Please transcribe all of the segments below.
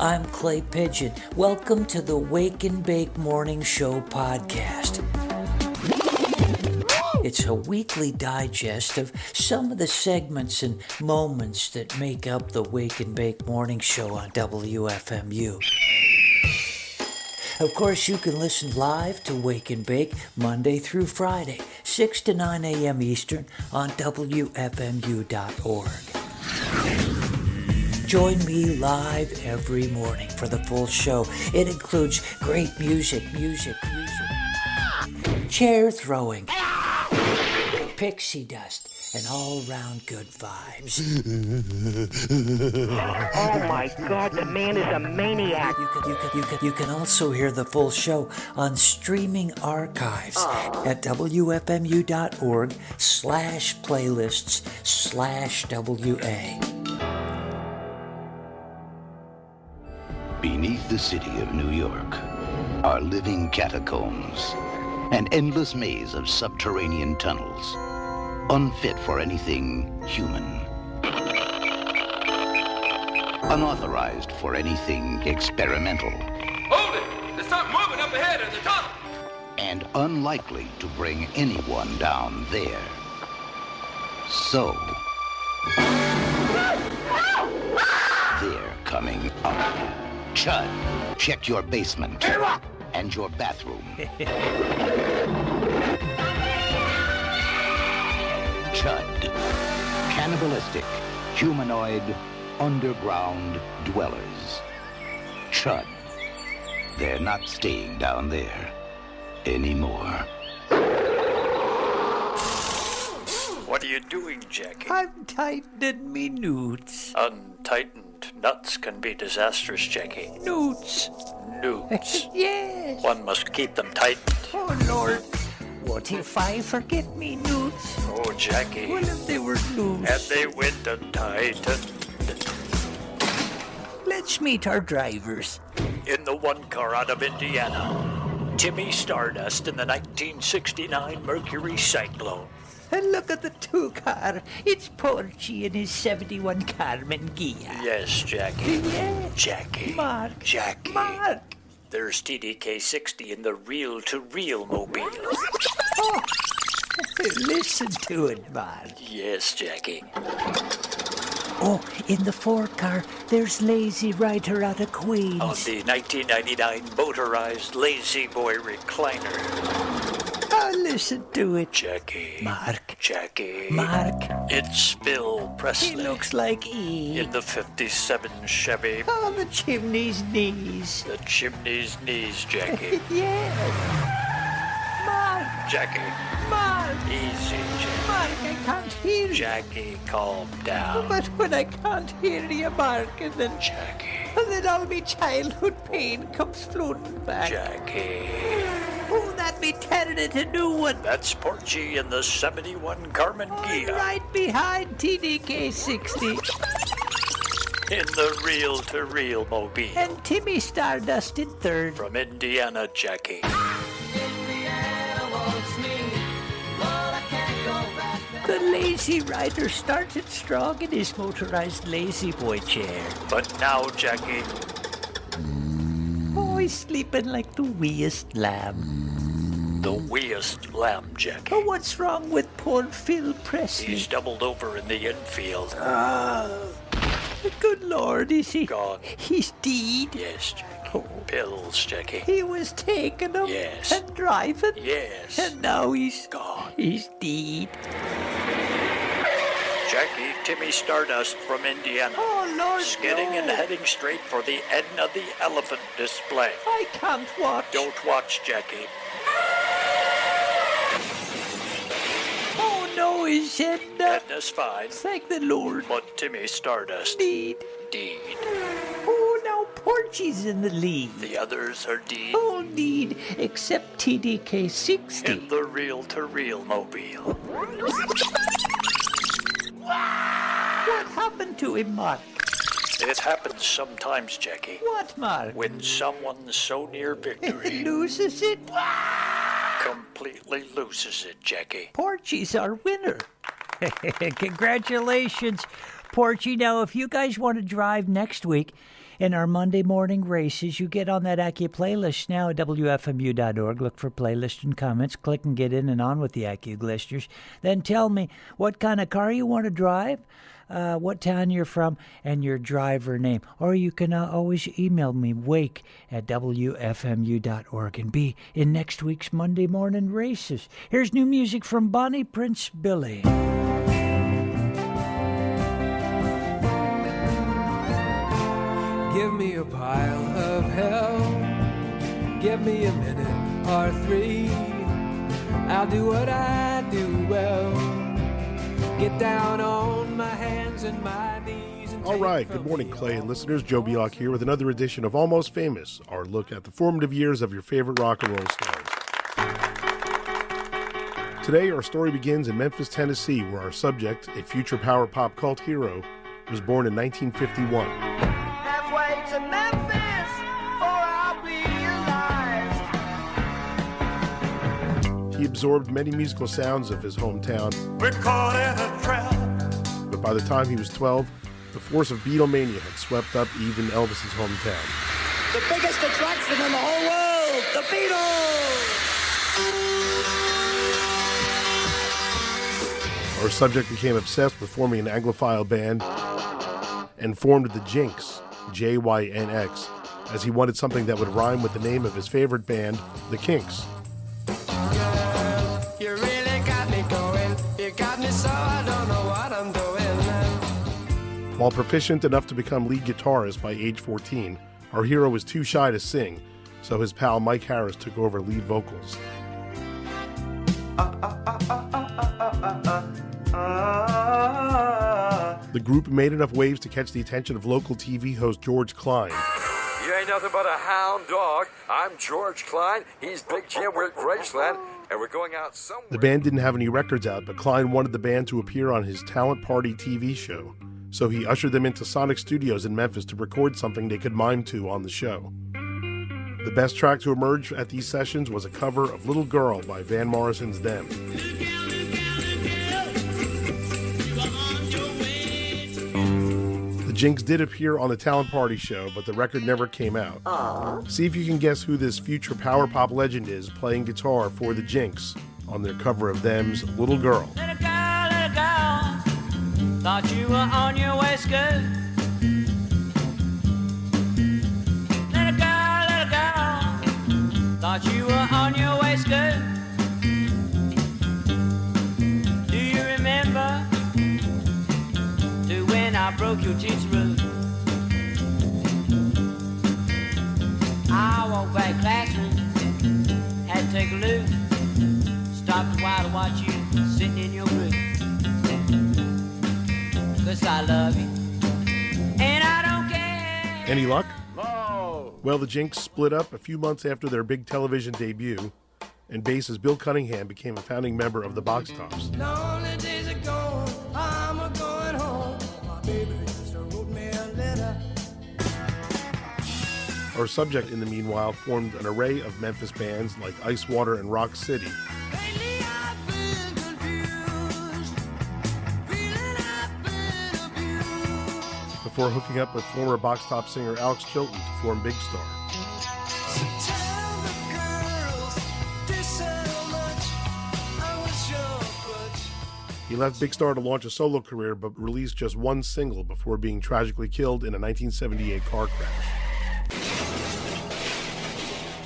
I'm Clay Pigeon. Welcome to the Wake and Bake Morning Show podcast. It's a weekly digest of some of the segments and moments that make up the Wake and Bake Morning Show on WFMU. Of course, you can listen live to Wake and Bake Monday through Friday, 6 to 9 a.m. Eastern on WFMU.org. Join me live every morning for the full show. It includes great music, chair throwing, pixie dust, and all-round good vibes. Oh my God, the man is a maniac. You can also hear the full show on streaming archives at WFMU.org/playlists/WA. Beneath the city of New York are living catacombs, an endless maze of subterranean tunnels, unfit for anything human, unauthorized for anything experimental, Hold it! There's something moving up ahead in the tunnel! and unlikely to bring anyone down there. So, they're coming up. Chud, check your basement and your bathroom. Chud, cannibalistic, humanoid, underground dwellers. Chud, they're not staying down there anymore. What are you doing, Jackie? I'm tightening me newts. Untightened nuts can be disastrous, Jackie. Newts. Newts. Yes. One must keep them tightened. Oh, Lord. What if I forget me newts? Oh, Jackie. What if they were loose? And they went untightened. Let's meet our drivers. In the one car out of Indiana, Timmy Stardust in the 1969 Mercury Cyclone. And look at the two-car. It's Porgy and his 71 Carmen Gia. Yes, Jackie. Yes. Jackie. Mark. Jackie. Mark. There's TDK-60 in the reel-to-reel mobile. Oh, listen to it, Mark. Yes, Jackie. Oh, in the four-car, there's Lazy Rider out of Queens. On the 1999 motorized Lazy Boy recliner. Oh, listen to it. Jackie. Mark. Jackie. Mark. It's Bill Presley. He looks like E. In the 57 Chevy. Oh, the chimney's knees. The chimney's knees, Jackie. Yes. Mark. Jackie. Mark. Easy, Jackie. Mark, I can't hear you. Jackie, calm down. But when I can't hear you, Mark, and then all my childhood pain comes floating back. Jackie. Oh, that be tearing it a new one. That's Porgy in the 71 Carmen Gia. Right behind TDK-60. In the reel-to-reel mobile. And Timmy Stardust in third. From Indiana, Jackie. The Lazy Rider started strong in his motorized Lazy Boy chair. But now, Jackie. Oh, he's sleeping like the weeest lamb. The weeest lamb, Jackie. Oh, what's wrong with poor Phil Presley? He's doubled over in the infield. Good Lord, is he? Gone. He's dead. Yes, Jackie. Oh. Pills, Jackie. He was taking them Yes. and driving. Yes. And now he's Gone. He's dead. Jackie, Timmy Stardust from Indiana. Oh, Lord, Skidding no. and heading straight for the Edna the Elephant display. I can't watch. Don't watch, Jackie. Oh, no, he's Edna. Edna's fine, Thank the Lord. but Timmy Stardust, Deed. deed. Oh, now Porgy's in the lead. The others are deed. All deed except TDK-60. In the reel-to-reel mobile. What happened to him, Mark? It happens sometimes, Jackie, What, Mark? when someone's so near victory, Loses it? completely loses it, Jackie. Porgy's our winner. Congratulations. Porchy. Now, if you guys want to drive next week in our Monday morning races, you get on that Accu playlist now at WFMU.org. Look for playlist and comments. Click and get in and on with the Accu listeners. Then tell me what kind of car you want to drive, what town you're from, and your driver name. Or you can always email me, wake@WFMU.org, and be in next week's Monday morning races. Here's new music from Bonnie Prince Billy. Give me a pile of hell, give me a minute or three, I'll do what I do well, get down on my hands and my knees. All right, good morning, Clay and listeners. Joe Bioc here with another edition of Almost Famous, our look at the formative years of your favorite rock and roll stars. Today, our story begins in Memphis, Tennessee, where our subject, a future power pop cult hero, was born in 1951. To Memphis, for I'll be realized. He absorbed many musical sounds of his hometown. We're caught in a trap. But by the time he was 12, the force of Beatlemania had swept up even Elvis's hometown. The biggest attraction in the whole world, the Beatles! Our subject became obsessed with forming an Anglophile band and formed the Jinx, Jynx, as he wanted something that would rhyme with the name of his favorite band, the Kinks. You really got me going. You got me so I don't know what I'm doing. While proficient enough to become lead guitarist by age 14, our hero was too shy to sing, so his pal Mike Harris took over lead vocals. The group made enough waves to catch the attention of local TV host George Klein. You ain't nothing but a hound dog. I'm George Klein. He's Big Jim. We're at Graceland, and we're going out somewhere. The band didn't have any records out, but Klein wanted the band to appear on his Talent Party TV show, so he ushered them into Sonic Studios in Memphis to record something they could mime to on the show. The best track to emerge at these sessions was a cover of Little Girl by Van Morrison's Them. The Jinx did appear on the Talent Party show, but the record never came out. See if you can guess who this future power pop legend is playing guitar for the Jinx on their cover of Them's Little Girl. Little girl, thought you were on your way school. Little girl, thought you were on your way school. Do you remember to when I broke your jeans rule? I walked back classroom, had to take a look. Stopped a while to watch you sitting in your room. 'Cause I love you, and I don't care. Any luck? No. Well, the Jinx split up a few months after their big television debut, and bassist Bill Cunningham became a founding member of the Box Tops. Lonely days are gone, I'm a-going home. My baby just wrote me a letter. Our subject, in the meanwhile, formed an array of Memphis bands like Ice Water and Rock City. Lately I've been confused, feeling I've been abused. Before hooking up with former Box Top singer Alex Chilton to form Big Star. So tell the girls this how much I was your butch. He left Big Star to launch a solo career, but released just one single before being tragically killed in a 1978 car crash.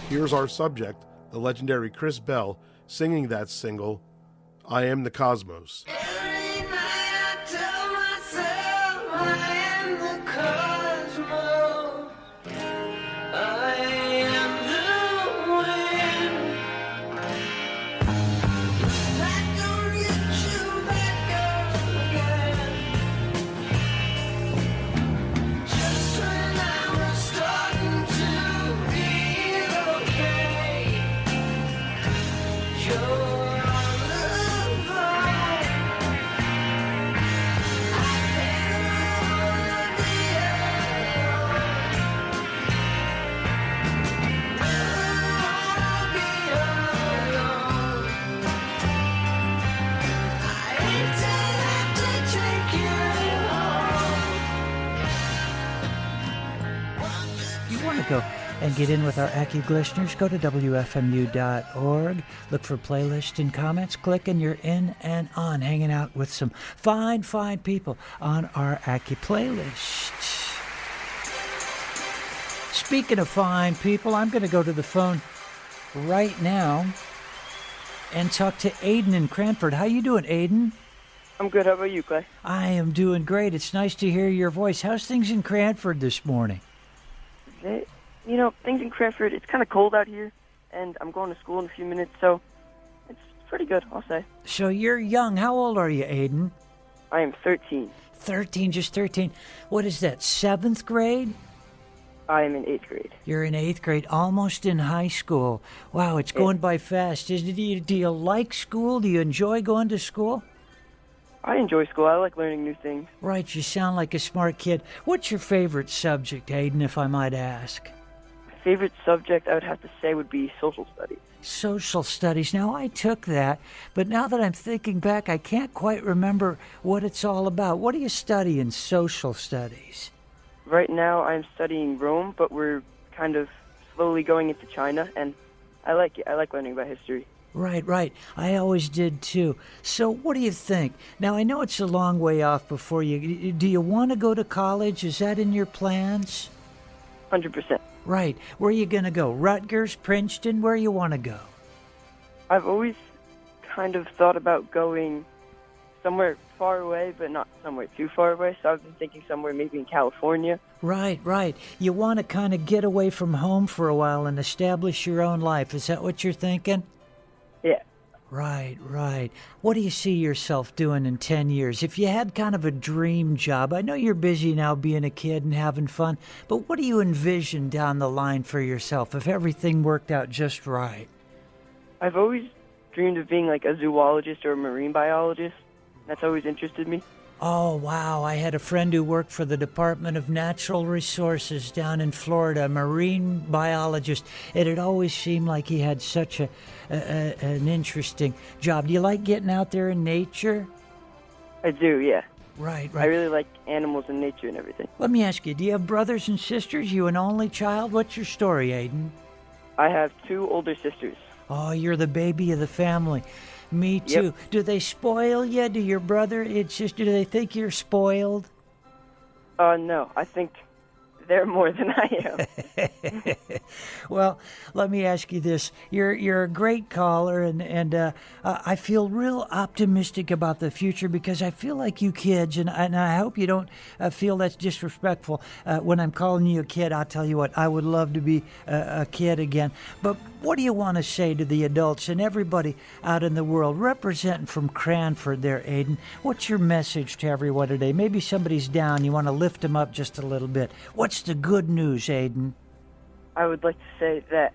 Here's our subject, the legendary Chris Bell, singing that single, I Am the Cosmos. Every night I tell myself I am the cosmos. I am the wind. That don't get you back up again. Just when I was starting to feel okay, you're on the phone. want to go and get in with our Accu listeners, go to WFMU.org, look for playlist and comments, click, and you're in and on, hanging out with some fine, fine people on our Accu playlist. Speaking of fine people, I'm going to go to the phone right now and talk to Aiden in Cranford. How you doing, Aiden? I'm good. How about you, Clay? I am doing great. It's nice to hear your voice. How's things in Cranford this morning? Things in Cranford, it's kind of cold out here, and I'm going to school in a few minutes, so it's pretty good, I'll say. So you're young. How old are you, Aiden? I am 13. 13, just 13. What is that, 7th grade? I am in 8th grade. You're in 8th grade, almost in high school. Wow, it's going by fast. Do you like school? Do you enjoy going to school? I enjoy school. I like learning new things. Right, you sound like a smart kid. What's your favorite subject, Aiden, if I might ask? My favorite subject, I would have to say, would be social studies. Social studies. Now, I took that, but now that I'm thinking back, I can't quite remember what it's all about. What do you study in social studies? Right now, I'm studying Rome, but we're kind of slowly going into China, and I like it. I like learning about history. Right. I always did, too. So what do you think? Now, I know it's a long way off before you... Do you want to go to college? Is that in your plans? 100%. Right. Where are you going to go? Rutgers, Princeton? Where you want to go? I've always kind of thought about going somewhere far away, but not somewhere too far away. So I've been thinking somewhere maybe in California. Right. You want to kind of get away from home for a while and establish your own life. Is that what you're thinking? Yeah. Right. What do you see yourself doing in 10 years? If you had kind of a dream job, I know you're busy now being a kid and having fun, but what do you envision down the line for yourself if everything worked out just right? I've always dreamed of being like a zoologist or a marine biologist. That's always interested me. Oh, wow. I had a friend who worked for the Department of Natural Resources down in Florida, a marine biologist. It had always seemed like he had such an interesting job. Do you like getting out there in nature? I do, yeah. Right. I really like animals and nature and everything. Let me ask you, do you have brothers and sisters? You an only child? What's your story, Aiden? I have 2 older sisters. Oh, you're the baby of the family. Me too. Yep. Do they spoil you? Do your brother and sister, do they think you're spoiled? No. I think they're more than I am. Well, let me ask you this. You're a great caller, and I feel real optimistic about the future because I feel like you kids, and I hope you don't feel that's disrespectful. When I'm calling you a kid, I'll tell you what, I would love to be a kid again. But what do you want to say to the adults and everybody out in the world, representing from Cranford there, Aiden? What's your message to everyone today? Maybe somebody's down. You want to lift them up just a little bit. What's the good news, Aiden? I would like to say that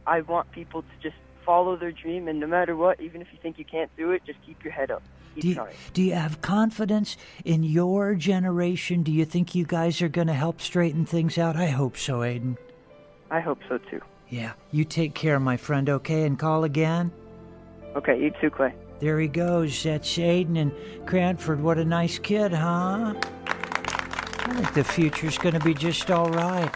I want people to just follow their dream, and no matter what, even if you think you can't do it, just keep your head up. Keep trying. Do you have confidence in your generation? Do you think you guys are going to help straighten things out? I hope so, Aiden. I hope so, too. Yeah, you take care, my friend, okay? And call again? Okay, you too, Clay. There he goes. That's Aiden in Cranford. What a nice kid, huh? I think the future's going to be just all right.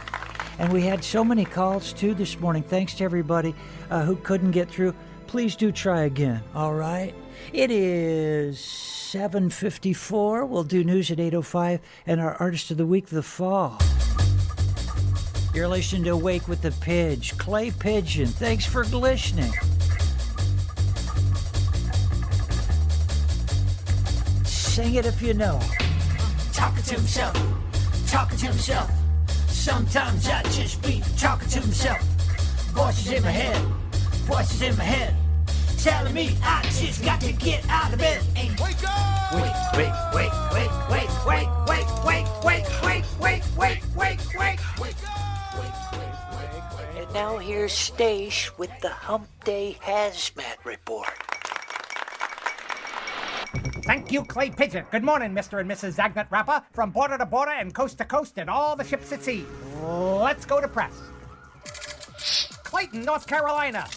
And we had so many calls, too, this morning. Thanks to everybody who couldn't get through. Please do try again, all right? It is 7:54. We'll do news at 8:05 and our Artist of the Week, The Fall. You're listening to Awake with the Pidge. Clay Pigeon, thanks for listening. Sing it if you know. Talking to himself. Sometimes I just be talking to myself. Voices in my head, telling me I just got to get out of bed. Wake up! Wake. And now here's Stace with the Hump Day Hazmat Report. Thank you, Clay Pigeon. Good morning, Mr. and Mrs. Zagnut Rapper, from border to border and coast to coast and all the ships at sea. Let's go to press. Clayton, North Carolina.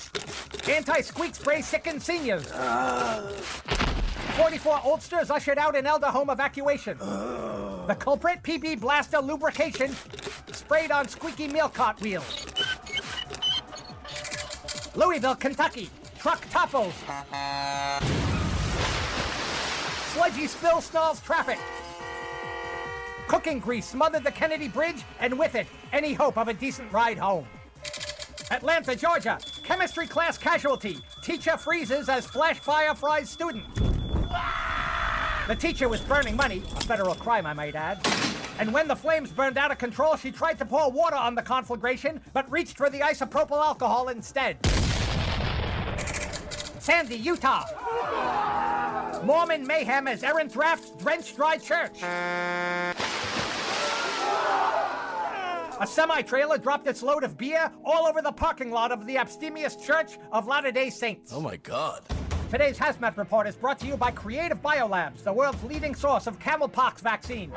Anti-squeak spray sickens seniors. 44 oldsters ushered out in elder home evacuation. The culprit, PB Blaster lubrication, sprayed on squeaky milk cart wheels. Louisville, Kentucky. Truck topples. Sludgy spill snarls traffic. Cooking grease smothered the Kennedy Bridge, and with it, any hope of a decent ride home. Atlanta, Georgia. Chemistry class casualty. Teacher freezes as flash fire fries student. The teacher was burning money, a federal crime I might add. And when the flames burned out of control, she tried to pour water on the conflagration, but reached for the isopropyl alcohol instead. Sandy, Utah. Mormon mayhem as errant drafts drench dry church. A semi-trailer dropped its load of beer all over the parking lot of the abstemious Church of Latter-day Saints. Oh my God. Today's Hazmat Report is brought to you by Creative Biolabs, the world's leading source of camelpox vaccine.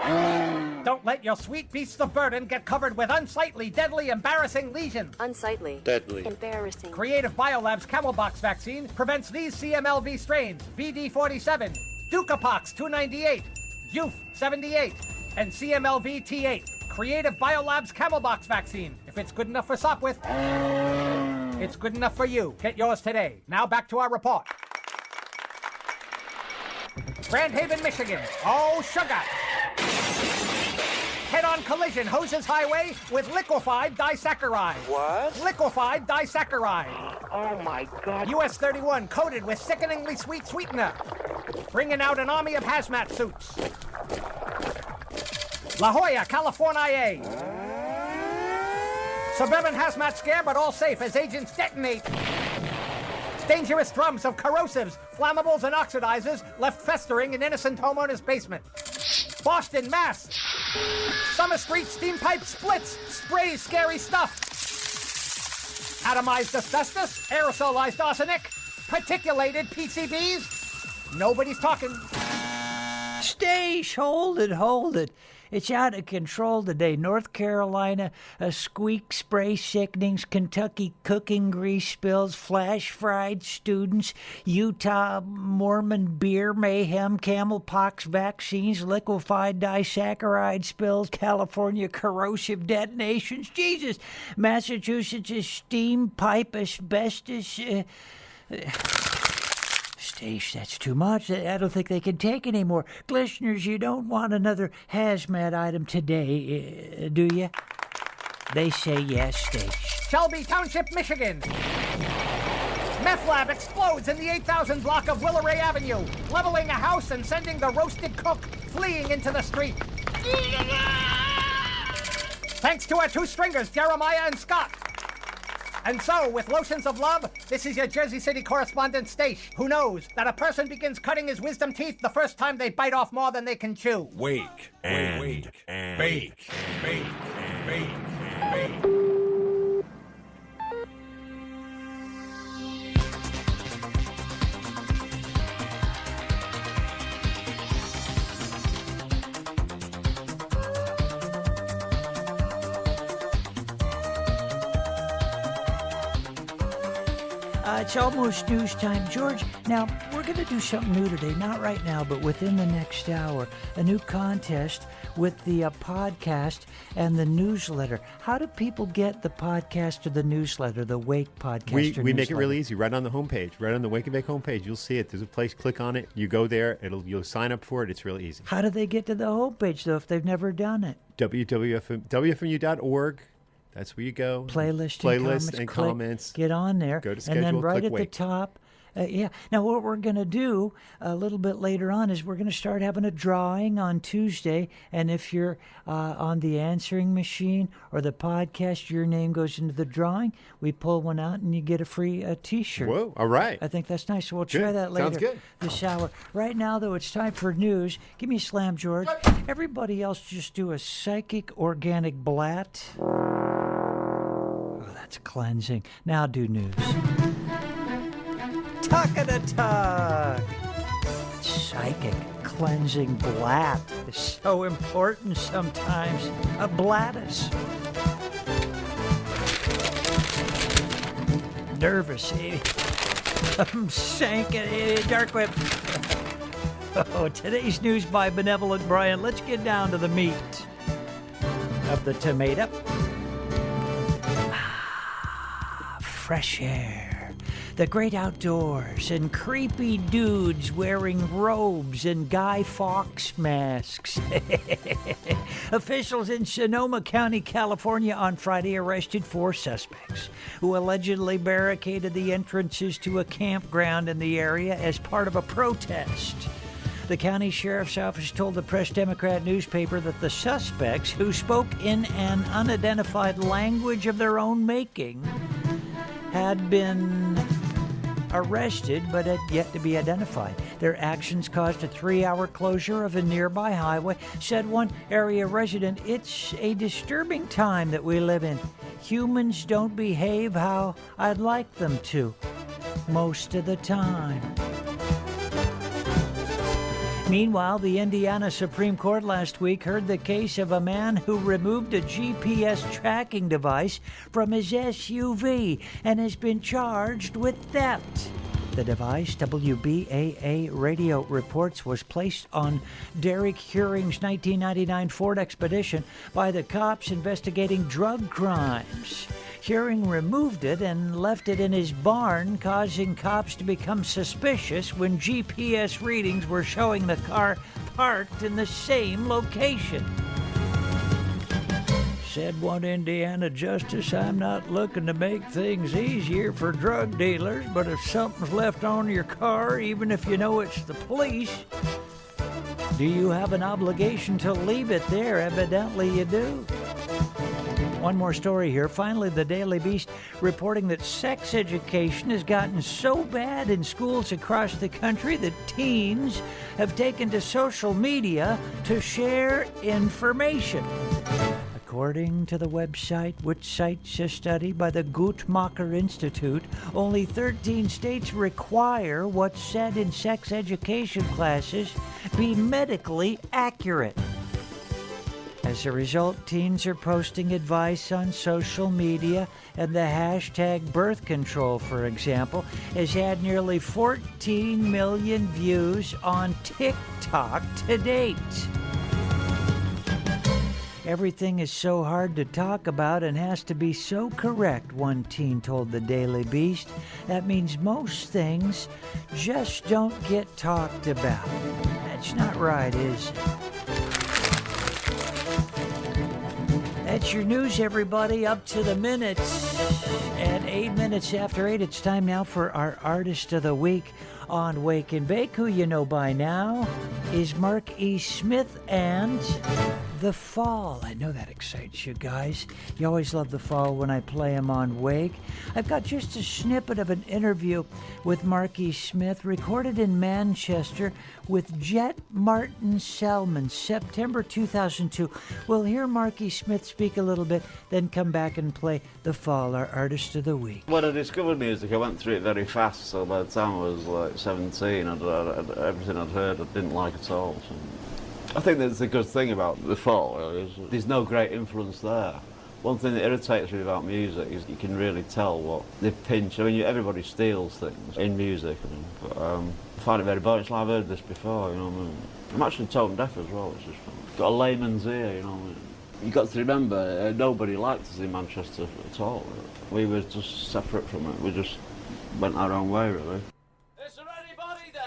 Don't let your sweet beasts of burden get covered with unsightly, deadly, embarrassing lesions. Unsightly. Deadly. Embarrassing. Creative Biolabs camelpox vaccine prevents these CMLV strains: VD47, Ducapox 298, Juf 78, and CMLV T8. Creative Biolabs camelpox vaccine. If it's good enough for Sopwith, it's good enough for you. Get yours today. Now back to our report. Grand Haven, Michigan. Oh, sugar. Head-on collision hoses highway with liquefied disaccharide. What? Liquefied disaccharide. Oh my God. US 31 coated with sickeningly sweet sweetener. Bringing out an army of hazmat suits. La Jolla, California. Suburban hazmat scare, but all safe as agents detonate. Dangerous drums of corrosives, flammables, and oxidizers left festering in innocent homeowner's basement. Boston, Mass. Summer Street steam pipe splits, sprays scary stuff. Atomized asbestos, aerosolized arsenic, particulated PCBs. Nobody's talking. Stace, hold it. It's out of control today. North Carolina, a squeak spray sickenings, Kentucky cooking grease spills, flash fried students, Utah Mormon beer mayhem, camelpox vaccines, liquefied disaccharide spills, California corrosive detonations. Jesus, Massachusetts is steam pipe asbestos. Stace, that's too much. I don't think they can take anymore. Listeners, you don't want another hazmat item today, do you? They say yes, Stace. Shelby Township, Michigan. Meth lab explodes in the 8,000 block of Willeray Avenue, leveling a house and sending the roasted cook fleeing into the street. Thanks to our two stringers, Jeremiah and Scott. And so, with lotions of love, this is your Jersey City correspondent, Stace, who knows that a person begins cutting his wisdom teeth the first time they bite off more than they can chew. Wake and bake. It's almost news time. George, now, we're going to do something new today. Not right now, but within the next hour. A new contest with the podcast and the newsletter. How do people get the podcast or the newsletter, the Wake podcast We make it really easy. Right on the homepage, right on the Wake and Bake homepage, you'll see it. There's a place, click on it. You go there. You'll sign up for it. It's really easy. How do they get to the homepage, though, if they've never done it? WFMU.org. That's where you go. Playlist and comments. Get on there. Go to schedule, and then right at Wake. the top. Yeah. Now, what we're going to do a little bit later on is we're going to start having a drawing on Tuesday. And if you're on the answering machine or the podcast, your name goes into the drawing. We pull one out and you get a free T-shirt. Whoa. All right. I think that's nice. So we'll try that later. Sounds good. This hour. Right now, though, it's time for news. Give me a slam, George. Everybody else just do a psychic organic blat. Oh, that's cleansing. Now do news. Talk-a-da-talk. Psychic cleansing blat is so important sometimes. A blattus. Nervous, eh? I'm sinking, Dark Whip. Oh, today's news by Benevolent Brian. Let's get down to the meat. of the tomato. Fresh air, the great outdoors, and creepy dudes wearing robes and Guy Fawkes masks. Officials in Sonoma County, California on Friday arrested 4 suspects who allegedly barricaded the entrances to a campground in the area as part of a protest. The county sheriff's office told the Press Democrat newspaper that the suspects, who spoke in an unidentified language of their own making, had been arrested but had yet to be identified. Their actions caused a 3-hour closure of a nearby highway. Said one area resident, "It's a disturbing time that we live in. Humans don't behave how I'd like them to most of the time." Meanwhile, the Indiana Supreme Court last week heard the case of a man who removed a GPS tracking device from his SUV and has been charged with theft. The device, WBAA radio reports, was placed on Derek Huring's 1999 Ford Expedition by the cops investigating drug crimes. Huring removed it and left it in his barn, causing cops to become suspicious when GPS readings were showing the car parked in the same location. Said one Indiana justice, "I'm not looking to make things easier for drug dealers, but if something's left on your car, even if you know it's the police, do you have an obligation to leave it there? Evidently you do." One more story here. Finally, the Daily Beast reporting that sex education has gotten so bad in schools across the country that teens have taken to social media to share information. According to the website, which cites a study by the Guttmacher Institute, only 13 states require what's said in sex education classes be medically accurate. As a result, teens are posting advice on social media, and the hashtag birth control, for example, has had nearly 14 million views on TikTok to date. Everything is so hard to talk about and has to be so correct, one teen told the Daily Beast. That means most things just don't get talked about. That's not right, is it? That's your news, everybody, up to the minutes. At 8 minutes after 8, it's time now for our Artist of the Week on Wake and Bake, who you know by now is Mark E. Smith and The Fall. I know that excites you guys. You always love The Fall when I play him on Wake. I've got just a snippet of an interview with Mark E. Smith recorded in Manchester with Jet Martin Selman, September 2002. We'll hear Mark E. Smith speak a little bit, then come back and play The Fall, our Artist of the Week. When I discovered music, I went through it very fast, so by the time I was like 17, everything I'd heard I didn't like at all. So I think that's a good thing about The Fall, really, is there's no great influence there. One thing that irritates me about music is you can really tell what they pinch. I mean, everybody steals things in music, but I find it very boring. It's like I've heard this before, you know what I mean? I'm actually tone deaf as well, which is got a layman's ear, you know what I mean? You've got to remember, nobody liked us in Manchester at all. We were just separate from it. We just went our own way, really. Is there anybody there?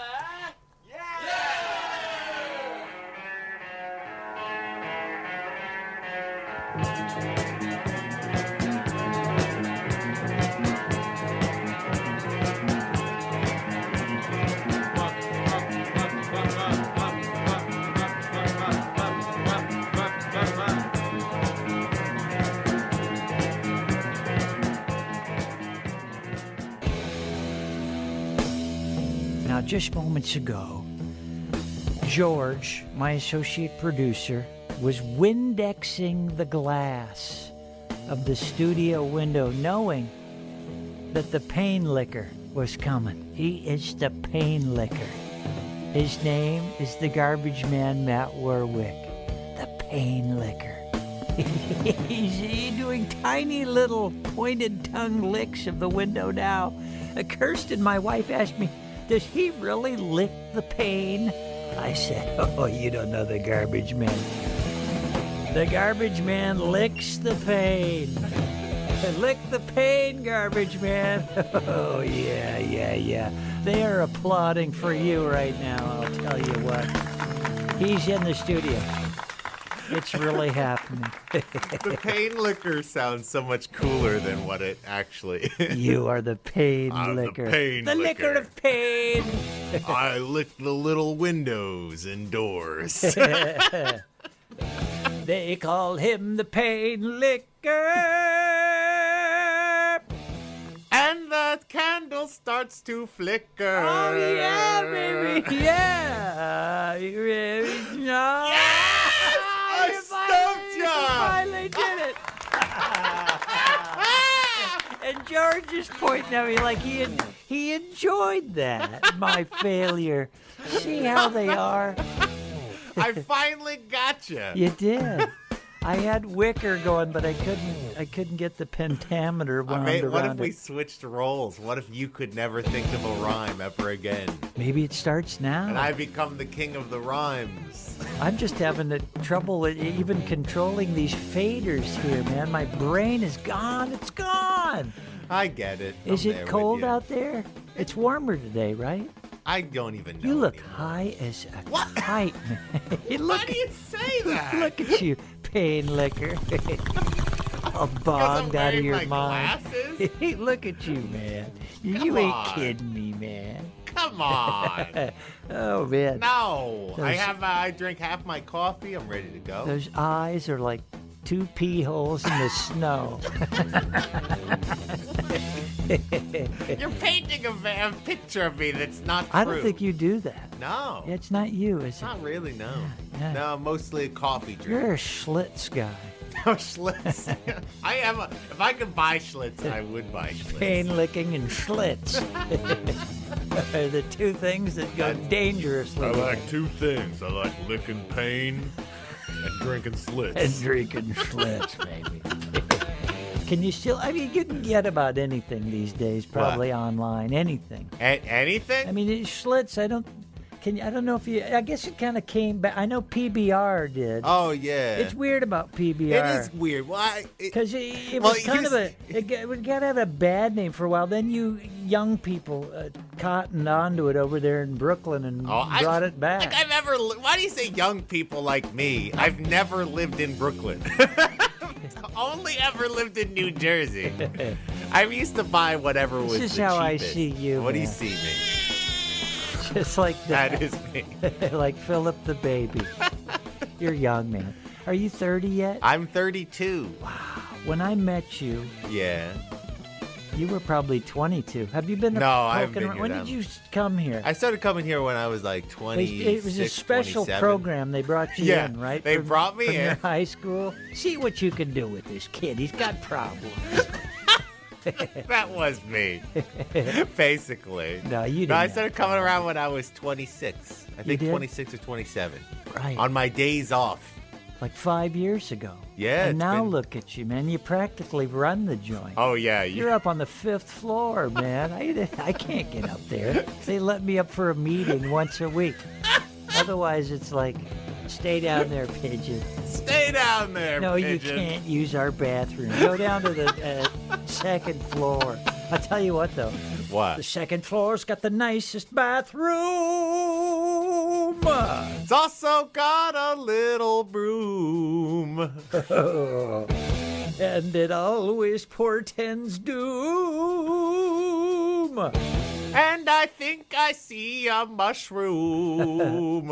Now, just moments ago, George, my associate producer, was Windexing the glass of the studio window, knowing that the pain licker was coming. He is the pain licker. His name is the garbage man, Matt Warwick, the pain licker. He's doing tiny little pointed tongue licks of the window now. Kirsten, my wife, asked me, "Does he really lick the pain?" I said, "Oh, you don't know the garbage man." The garbage man licks the pain. Lick the pain, garbage man. Oh, yeah. They are applauding for you right now, I'll tell you what. He's in the studio. It's really happening. The pain licker sounds so much cooler than what it actually is. You are the pain I'm licker. the pain the licker of pain. I lick the little windows and doors. They call him the pain licker. And the candle starts to flicker. Oh, yeah, baby. Yeah. I stumped You finally did it. And George is pointing at me like he enjoyed that, my failure. See how they are? I finally got you. You did. I had wicker going, but I couldn't get the pentameter wound around what if we it. switched roles? What if you could never think of a rhyme ever again? Maybe it starts now. And I become the king of the rhymes. I'm just having trouble with even controlling these faders here, man. My brain is gone. It's gone. I get it. Is I'm it there with cold you. out there? It's warmer today, right? I don't even know. You look anymore. high as a kite, man. Why do you say that? Look at you, pain licker. All bogged out of your my mind. glasses? Look at you, man. You Come ain't on. kidding me, man. Come on. Oh, man. No. Those- I drink half my coffee. I'm ready to go. Those eyes are like 2 pee holes in the snow. You're painting a picture of me that's not true. I don't think you do that. No. It's not you, is it? Not really, no. Yeah. No, mostly a coffee drink. You're a Schlitz guy. No, Schlitz. If I could buy Schlitz, I would buy Schlitz. Pain licking and Schlitz are the two things that go dangerously. I like two things. I like licking pain and drinking slits. And drinking Schlitz, baby. Can you still? I mean, you can get about anything these days, probably online. Anything. Anything? I mean, Schlitz. I don't know if you. I guess it kind of came back. I know PBR did. Oh yeah. It's weird about PBR. It is weird. Why? Because it well, was kind of it got to have a bad name for a while. Then you young people cottoned onto it over there in Brooklyn and brought it back. Why do you say young people like me? I've never lived in Brooklyn. Only ever lived in New Jersey. I used to buy whatever was the This cheapest. is how I see you. What do you man. see me? Just like That is me. Like Philip the baby. You're young, man. Are you 30 yet? I'm 32. Wow. When I met you, Yeah. you were probably 22. Have you been No, I haven't poking been around? here When that did you come here? I started coming here when I was like 26, It was a special 27. program. They brought you Yeah, in, right? they brought me from in. your high school. See what you can do with this kid. He's got problems. That was me, basically. No, you didn't. No, I started coming around when I was 26. I think did? 26 or 27. Right. On my days off. Like 5 years ago. Yeah, And it's now been- look at you, man. You practically run the joint. Oh, yeah. You're up on the 5th floor, man. I can't get up there. They let me up for a meeting once a week. Otherwise, it's like, stay down there, pigeon. Stay down there, No, pigeon. you can't use our bathroom. Go down to the 2nd floor. I'll tell you what, though. What? The 2nd floor's got the nicest bathroom. It's also got a little broom. And it always portends doom. And I think I see a mushroom.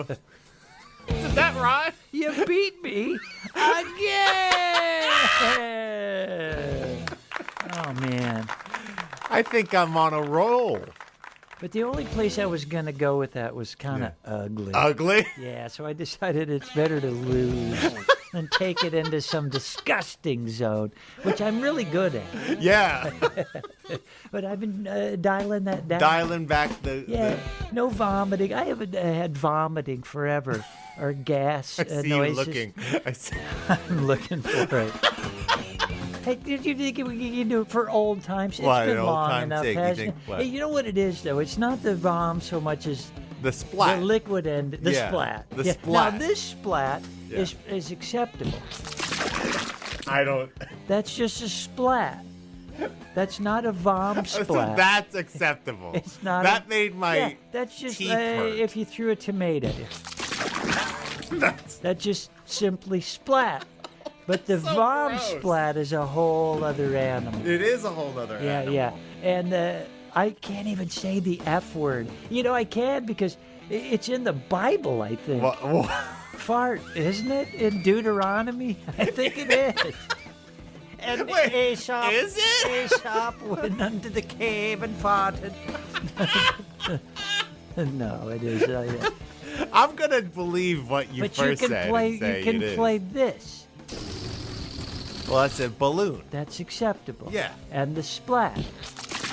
Is that right? You beat me again. Oh, man. I think I'm on a roll. But the only place I was going to go with that was kind of ugly. Ugly? Yeah, so I decided it's better to lose than take it into some disgusting zone, which I'm really good at. Yeah. But I've been dialing that down. Dialing back the... Yeah, no vomiting. I haven't had vomiting forever, or gas I see noises. you looking. I see. I'm looking for it. Hey, did you think we could do it for old times? It's What, been an old long time's enough, sake, you hasn't think? it? What? Hey, you know what it is, though? It's not the vom so much as The splat. The liquid end, the Yeah, splat. the Yeah. splat. Now this splat Yeah. is acceptable. I don't. That's just a splat. That's not a vom So splat. that's acceptable. It's not. That made my Yeah, that's just teeth hurt. if you threw a tomato. That just simply splat. But the So vom gross. splat is a whole other animal. It is a whole other Yeah, animal. yeah. And I can't even say the F word. You know, I can because it's in the Bible, I think. Fart, isn't it? In Deuteronomy? I think it is. And Wait, Aesop, is it? Aesop went into the cave and farted. No, it is. Yeah. I'm gonna believe what you But first you can said. play. and say You can it is. play this. Well, that's a balloon. That's acceptable. Yeah. And the splat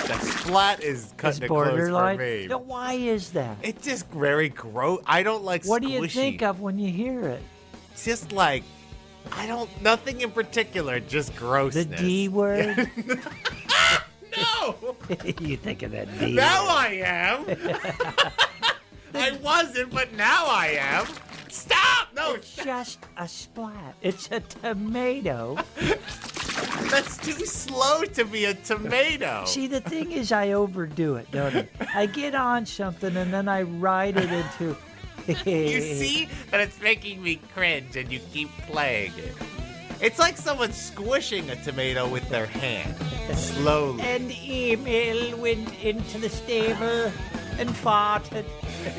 That splat is is cutting it close borderline. for me. Now, why is that? It's just very gross. I don't like What squishy. do you think of when you hear it? It's just like, I don't, nothing in particular, just The grossness. D word? No! You think of that D Now word. I am! I wasn't, but now I am! Stop! No! It's just a splat. It's a tomato. That's too slow to be a tomato! See, the thing is, I overdo it, don't I? I get on something and then I ride it into. You see that it's making me cringe and you keep playing it. It's like someone squishing a tomato with their hand. Slowly. And Emil went into the stable and farted.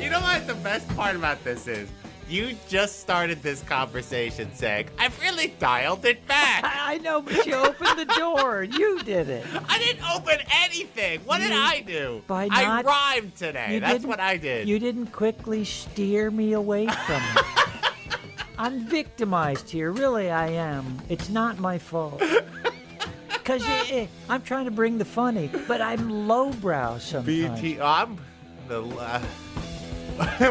You know what the best part about this is? You just started this conversation saying, I've really dialed it back. I know, but you opened the door. You did it. I didn't open anything. What did I do? By I not- rhymed today. You That's didn't- what I did. You didn't quickly steer me away from it. I'm victimized here. Really, I am. It's not my fault. Because I'm trying to bring the funny, but I'm lowbrow sometimes. BT, I'm the.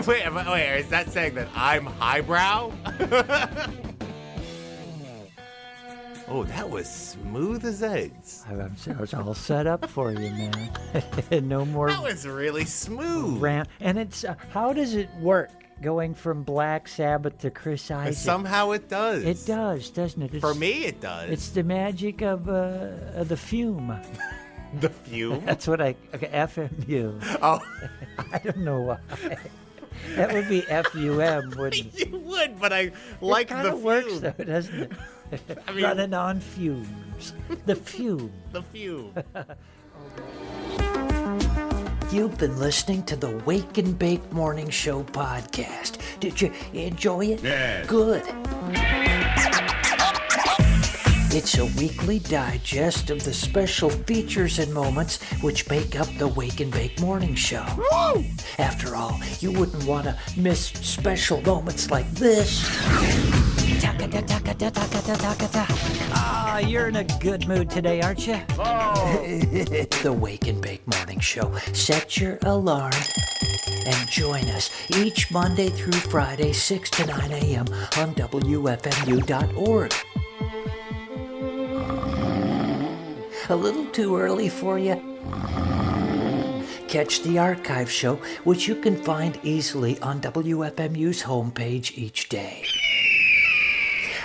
Wait, is that saying that I'm highbrow? Oh, that was smooth as eggs. I was all set up for you, man. No more. That was really smooth. And it's how does it work going from Black Sabbath to Chris Isaac? Somehow it does. It does, doesn't it? For me, it does. It's the magic of the fume. The fume? That's what FMU. Oh. I don't know why. That would be FUM, wouldn't it? You would, but I like it the fume. Works, fume. though, doesn't it? I mean- Running on fumes. The fume. The fume. You've been listening to the Wake and Bake Morning Show podcast. Did you enjoy it? Yes. Good. It's a weekly digest of the special features and moments which make up the Wake and Bake Morning Show. Woo! After all, you wouldn't want to miss special moments like this. Ah, you're in a good mood today, aren't you? The Wake and Bake Morning Show. Set your alarm and join us each Monday through Friday, 6 to 9 a.m. on WFMU.org. A little too early for you? Catch the archive show, which you can find easily on WFMU's homepage each day.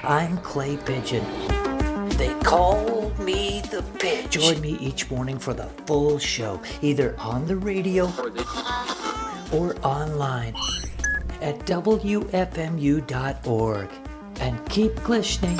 I'm Clay Pigeon. They call me the Pitch. Join me each morning for the full show, either on the radio or online at WFMU.org. And keep glistening.